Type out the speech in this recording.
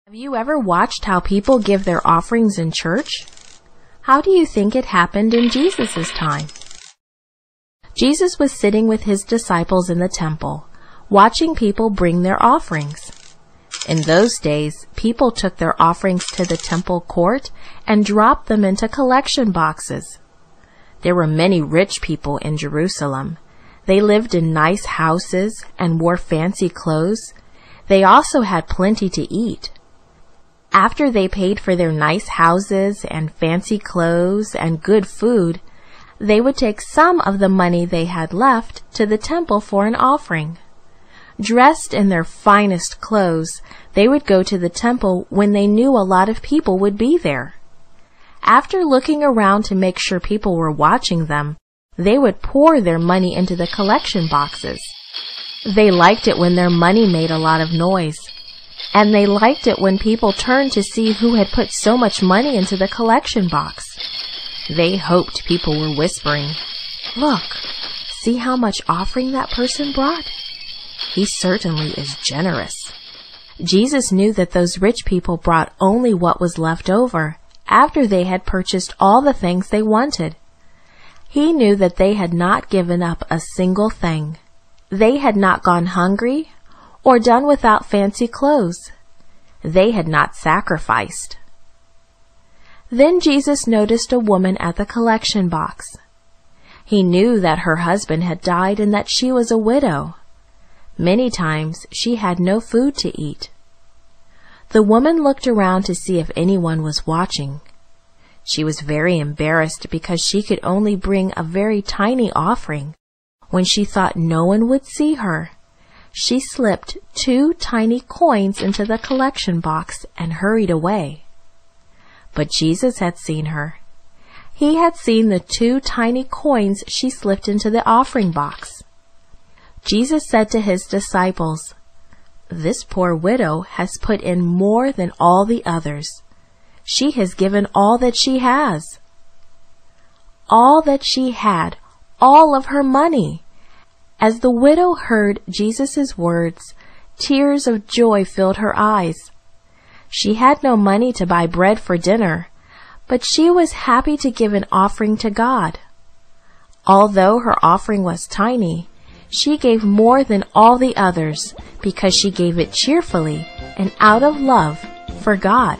Have you ever watched how people give their offerings in church? How do you think it happened in Jesus' time? Jesus was sitting with his disciples in the temple, watching people bring their offerings. In those days, people took their offerings to the temple court and dropped them into collection boxes. There were many rich people in Jerusalem. They lived in nice houses and wore fancy clothes. They also had plenty to eat. After they paid for their nice houses and fancy clothes and good food, they would take some of the money they had left to the temple for an offering. Dressed in their finest clothes, they would go to the temple when they knew a lot of people would be there. After looking around to make sure people were watching them, they would pour their money into the collection boxes. They liked it when their money made a lot of noise. And they liked it when people turned to see who had put so much money into the collection box. They hoped people were whispering, "Look, see how much offering that person brought? He certainly is generous." Jesus knew that those rich people brought only what was left over after they had purchased all the things they wanted. He knew that they had not given up a single thing. They had not gone hungry or done without fancy clothes. They had not sacrificed. Then Jesus noticed a woman at the collection box. He knew that her husband had died and that she was a widow. Many times she had no food to eat. The woman looked around to see if anyone was watching. She was very embarrassed because she could only bring a very tiny offering. When she thought no one would see her, she slipped 2 tiny coins into the collection box and hurried away. But Jesus had seen her. He had seen the 2 tiny coins she slipped into the offering box. Jesus said to his disciples, "This poor widow has put in more than all the others. She has given all that she has." All that she had, all of her money. As the widow heard Jesus' words, tears of joy filled her eyes. She had no money to buy bread for dinner, but she was happy to give an offering to God. Although her offering was tiny, she gave more than all the others because she gave it cheerfully and out of love for God.